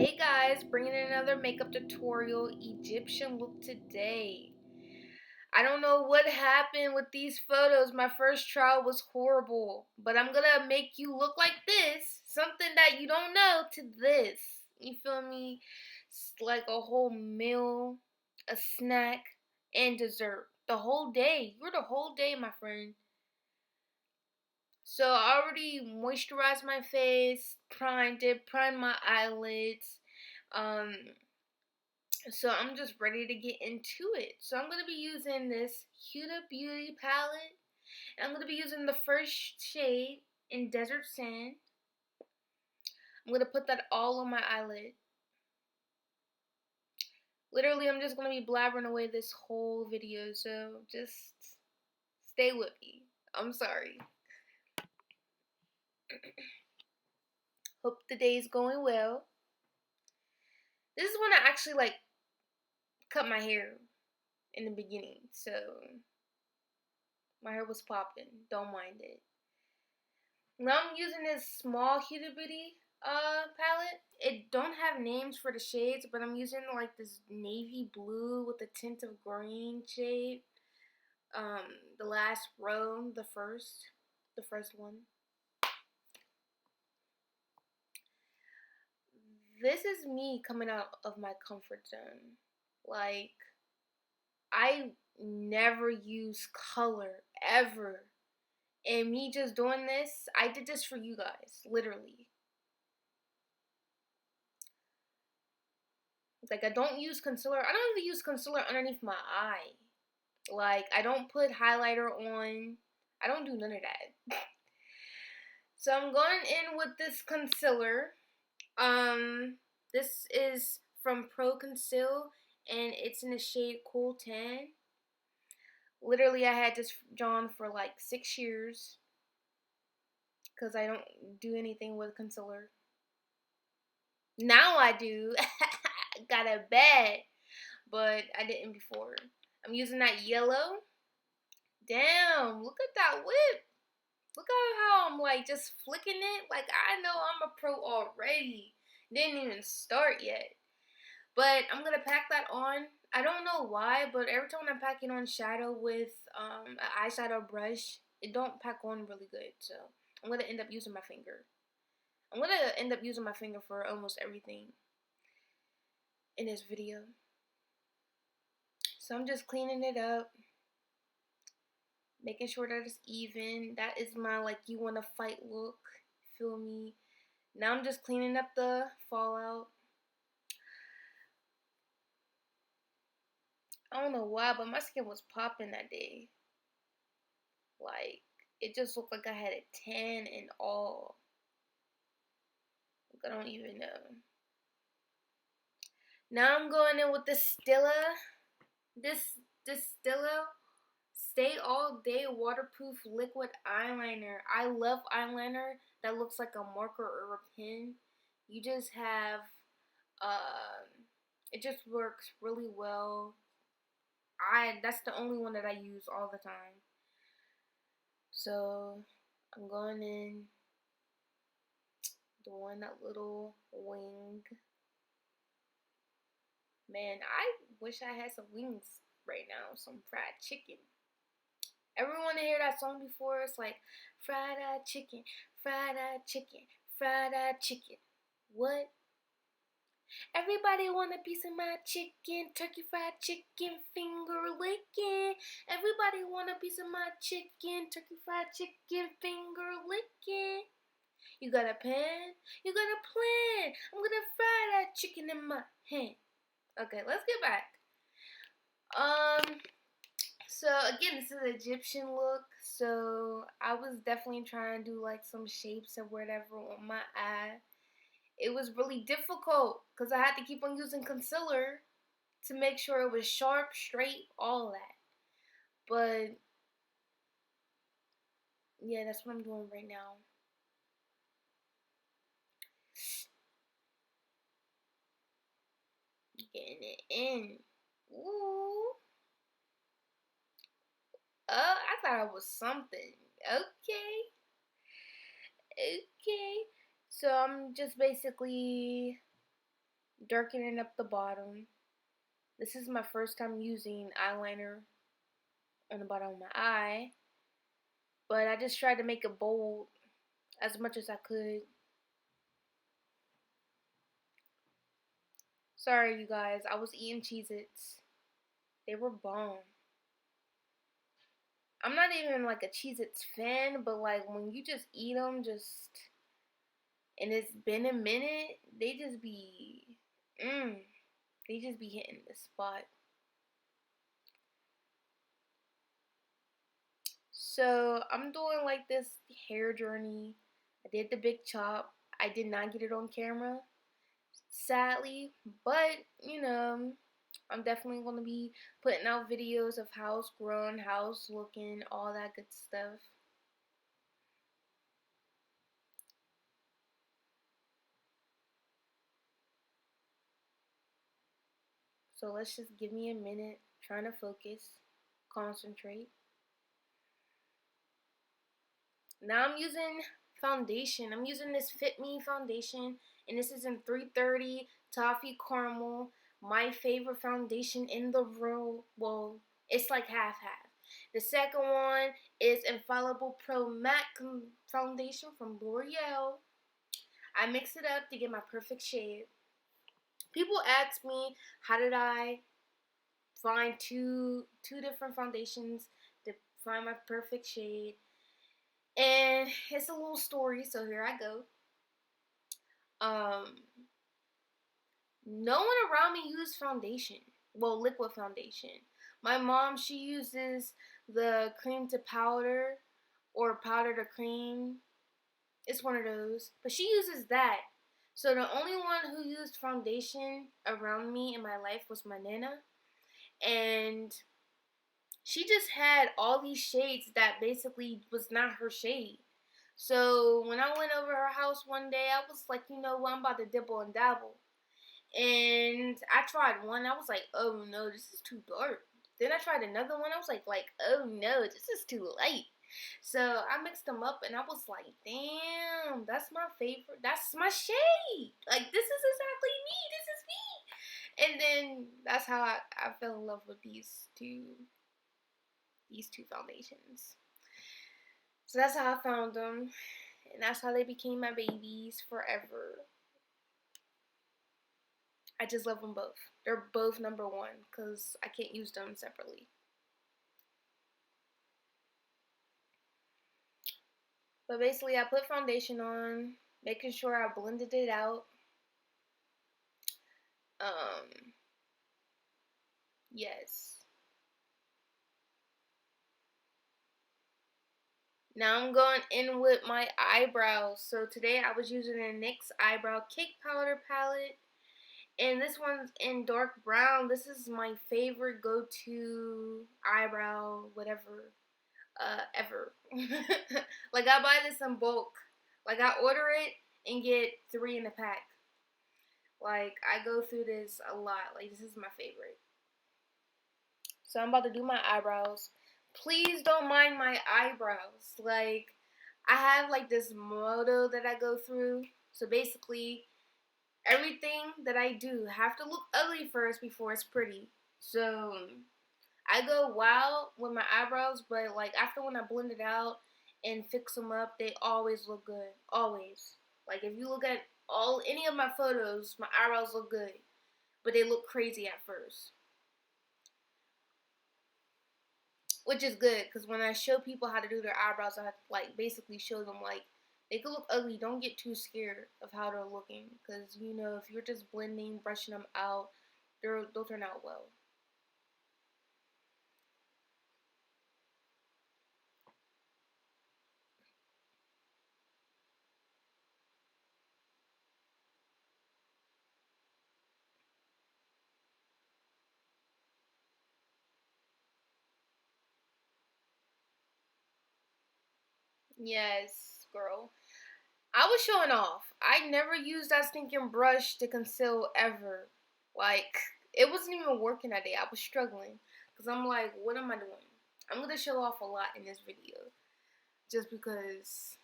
Hey guys, bringing in another makeup tutorial, Egyptian look today. I don't know what happened with these photos. My first trial was horrible, but I'm gonna make you look like this, something that you don't know, to this. You feel me? It's like a whole meal, a snack, and dessert. The whole day. You're the whole day, my friend. So I already moisturized my face, primed my eyelids. Um, So I'm just ready to get into it. So I'm going to be using this HudaBeauty palette. And I'm going to be using the first shade in Desert Sand. I'm going to put that all on my eyelid. Literally, I'm just going to be blabbering away this whole video. So just stay with me. I'm sorry. Hope the day is going well. This is when I actually cut my hair in the beginning. So my hair was popping. Don't mind it. Now I'm using this small HudaBeauty palette. It don't have names for the shades, but I'm using like this navy blue with a tint of green shade. The last row, the first one. This is me coming out of my comfort zone. Like, I never use color ever. And me just doing this, I did this for you guys, literally. Like, I don't use concealer. I don't even use concealer underneath my eye. Like, I don't put highlighter on. I don't do none of that. So I'm going in with this concealer. This is from Pro Conceal, and it's in the shade Cool Tan. Literally, I had this drawn for like 6 years because I don't do anything with concealer. Now I do. Got a bad, but I didn't before. I'm using that yellow. Damn, look at that whip. Look at how I'm like just flicking it. Like, I know I'm a pro already. Didn't even start yet. But I'm going to pack that on. I don't know why, but every time I'm packing on shadow with an eyeshadow brush, it don't pack on really good. So I'm going to end up using my finger. I'm going to end up using my finger for almost everything in this video. So I'm just cleaning it up. Making sure that it's even. That is my like you want to fight look. Feel me? Now I'm just cleaning up the fallout. I don't know why, but my skin was popping that day. Like, it just looked like I had a tan and all. Like, I don't even know. Now I'm going in with the Stila. This Stila Stay All Day Waterproof Liquid Eyeliner. I love eyeliner that looks like a marker or a pen. You just have, it just works really well. That's the only one that I use all the time. So I'm going in, doing that little wing. Man, I wish I had some wings right now, some fried chicken. Everyone hear that song before? It's like fried eyed chicken, fried eyed chicken, fried eyed chicken. What? Everybody want a piece of my chicken, turkey fried chicken, finger licking. Everybody want a piece of my chicken, turkey fried chicken, finger licking. You got a pan? You got a plan? I'm gonna fry that chicken in my hand. Okay, let's get back. So again, this is an Egyptian look. So I was definitely trying to do like some shapes or whatever on my eye. It was really difficult because I had to keep on using concealer to make sure it was sharp, straight, all that. But yeah, that's what I'm doing right now. Getting it in. Ooh. I thought it was something. Okay. Okay. So I'm just basically darkening up the bottom. This is my first time using eyeliner on the bottom of my eye, but I just tried to make it bold as much as I could. Sorry, you guys, I was eating Cheez-Its. They were bomb. I'm not even like a Cheez-Its fan, but like when you just eat them, and it's been a minute, they just be, they just be hitting the spot. So I'm doing like this hair journey. I did the big chop. I did not get it on camera, sadly, but you know, I'm definitely going to be putting out videos of how it's grown, how it's looking, all that good stuff. So let's just give me a minute, trying to focus, concentrate. Now I'm using foundation. I'm using this Fit Me foundation, and this is in 330 Toffee Caramel. My favorite foundation in the world. Well, it's like half-half. The second one is Infallible Pro-Matte foundation from L'Oreal. I mix it up to get my perfect shade. People ask me, how did I find two different foundations to find my perfect shade? And it's a little story, so here I go. No one around me used foundation. Well, liquid foundation. My mom, she uses the cream to powder or powder to cream. It's one of those. But she uses that. So the only one who used foundation around me in my life was my Nana. And she just had all these shades that basically was not her shade. So when I went over her house one day, I was like, you know what, I'm about to dibble and dabble. And I tried one, I was like, oh no, this is too dark. Then I tried another one, I was like, oh no, this is too light. So I mixed them up and I was like, damn, that's my favorite, that's my shade. Like, this is exactly me, this is me. And then that's how I fell in love with these two foundations. So that's how I found them, and that's how they became my babies forever. I just love them both. They're both number one because I can't use them separately. But basically, I put foundation on, making sure I blended it out. Yes. Now I'm going in with my eyebrows. So today I was using a NYX Eyebrow Cake Powder palette. And this one's in dark brown. This is my favorite go-to eyebrow, whatever, ever. Like, I buy this in bulk. Like, I order it and get 3 in a pack. Like, I go through this a lot. Like, this is my favorite. So I'm about to do my eyebrows. Please don't mind my eyebrows. Like, I have like this motto that I go through. So basically, everything that I do have to look ugly first before it's pretty. So I go wild with my eyebrows, but like after when I blend it out and fix them up, they always look good. Always. Like, if you look at any of my photos, my eyebrows look good, but they look crazy at first. Which is good, because when I show people how to do their eyebrows, I have to like basically show them like they could look ugly. Don't get too scared of how they're looking, because you know, if you're just blending, brushing them out, they'll turn out well. Yes, girl. I was showing off. I never used that stinking brush to conceal ever. Like, it wasn't even working that day. I was struggling. Because I'm like, what am I doing? I'm going to show off a lot in this video. Just because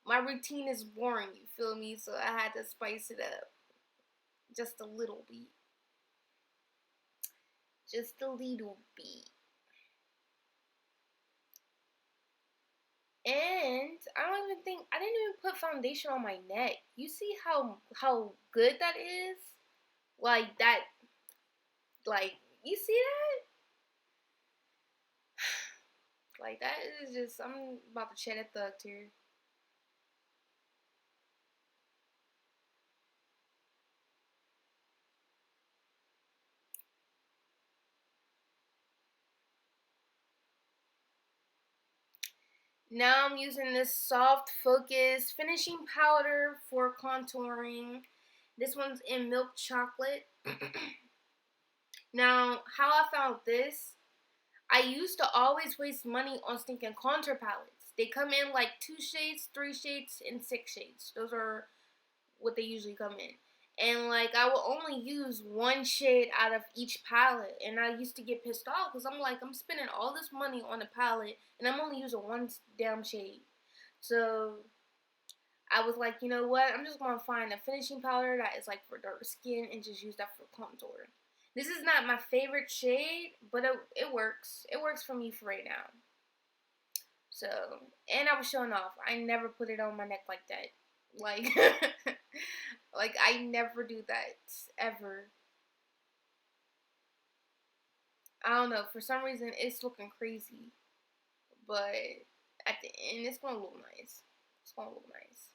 my routine is boring, you feel me? So I had to spice it up. Just a little bit. Just a little bit. And I didn't even put foundation on my neck. You see how good that is? Like that, like, you see that? Like, that is just, I'm about to shed a thug tear. Now I'm using this Soft Focus finishing powder for contouring. This one's in milk chocolate. Now, how I found this, I used to always waste money on stinking contour palettes. They come in like 2 shades, 3 shades, and 6 shades. Those are what they usually come in. And like, I will only use 1 shade out of each palette. And I used to get pissed off because I'm like, I'm spending all this money on a palette and I'm only using 1 damn shade. So I was like, you know what? I'm just going to find a finishing powder that is like for dark skin and just use that for contour. This is not my favorite shade, but it works. It works for me for right now. So, and I was showing off. I never put it on my neck like that. Like, like, I never do that, ever. I don't know, for some reason, it's looking crazy. But at the end, it's going to look nice. It's going to look nice.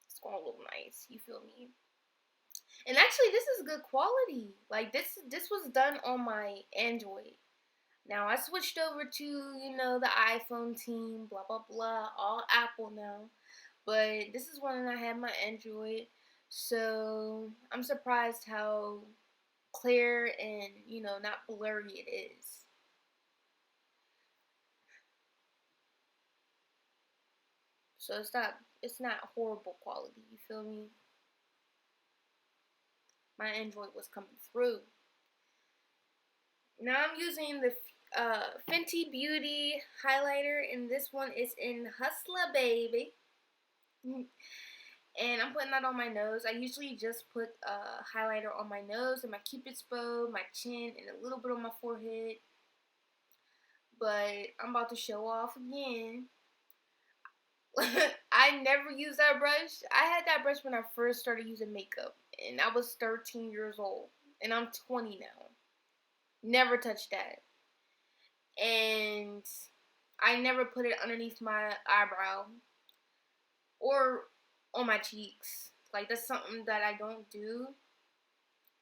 It's going to look nice, you feel me? And actually, this is good quality. Like, this was done on my Android. Now, I switched over to, you know, the iPhone team, blah, blah, blah, all Apple now. But this is when I had my Android. So, I'm surprised how clear and, you know, not blurry it is. So, it's not horrible quality, you feel me? My Android was coming through. Now I'm using the Fenty Beauty highlighter, and this one is in Hustler Baby. And I'm putting that on my nose. I usually just put highlighter on my nose and my cupid's bow, my chin, and a little bit on my forehead. But I'm about to show off again. I never used that brush. I had that brush when I first started using makeup, and I was 13 years old, and I'm 20 now. Never touched that. And I never put it underneath my eyebrow or on my cheeks. Like, that's something that I don't do.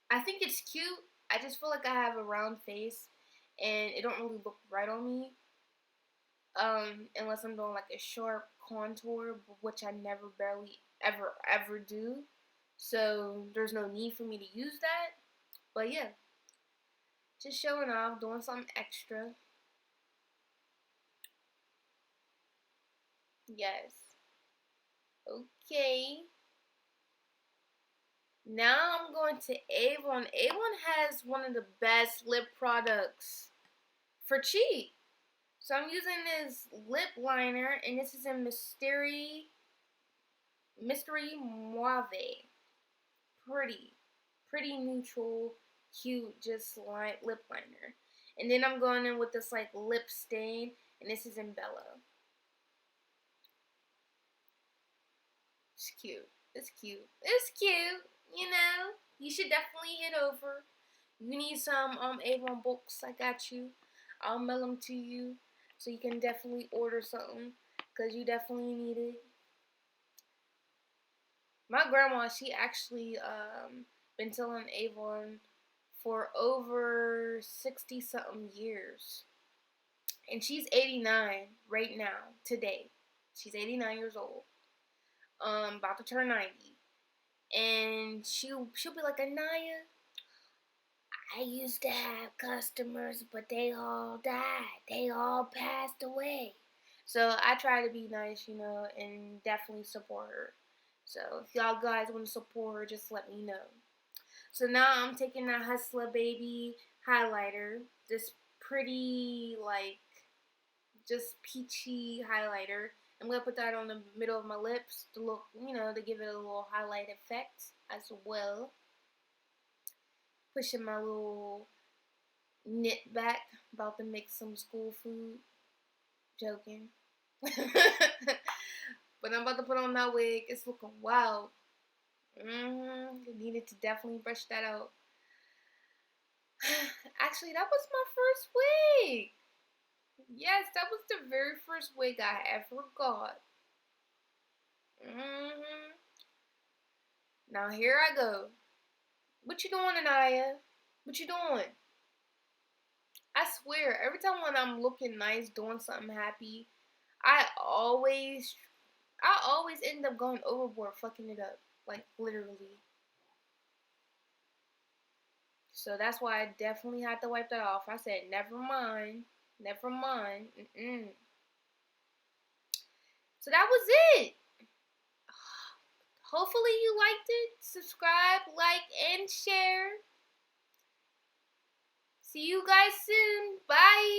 I think it's cute. I just feel like I have a round face and it don't really look right on me. Unless I'm doing like a sharp contour, which I never barely ever do. So there's no need for me to use that. But yeah. Just showing off, doing something extra. Yes. Okay. Now I'm going to Avon. Avon has one of the best lip products for cheap. So I'm using this lip liner, and this is in Mystery Mauve. Pretty neutral, cute, just lip liner. And then I'm going in with this like lip stain, and this is in Bella. It's cute. It's cute. It's cute. You know, you should definitely head over. You need some Avon books, I got you. I'll mail them to you, so you can definitely order something, because you definitely need it. My grandma, she actually been selling Avon for over 60 something years. And she's 89 right now, today. She's 89 years old. About to turn 90. And she'll be like, Anaya, I used to have customers, but they all died. They all passed away. So I try to be nice, you know, and definitely support her. So if y'all guys want to support her, just let me know. So now I'm taking that Hustler Baby highlighter. This pretty, like, just peachy highlighter. I'm going to put that on the middle of my lips to look, you know, to give it a little highlight effect as well. Pushing my little knit back. About to make some school food. Joking. But I'm about to put on that wig. It's looking wild. Needed to definitely brush that out. Actually, that was my first wig. Yes, that was the very first wig I ever got. Now here I go. What you doing, Anaya? What you doing? I swear, every time when I'm looking nice, doing something happy, I always end up going overboard, fucking it up. Like, literally. So that's why I definitely had to wipe that off. I said, never mind. Never mind. So that was it. Hopefully you liked it. Subscribe, like, and share. See you guys soon. Bye.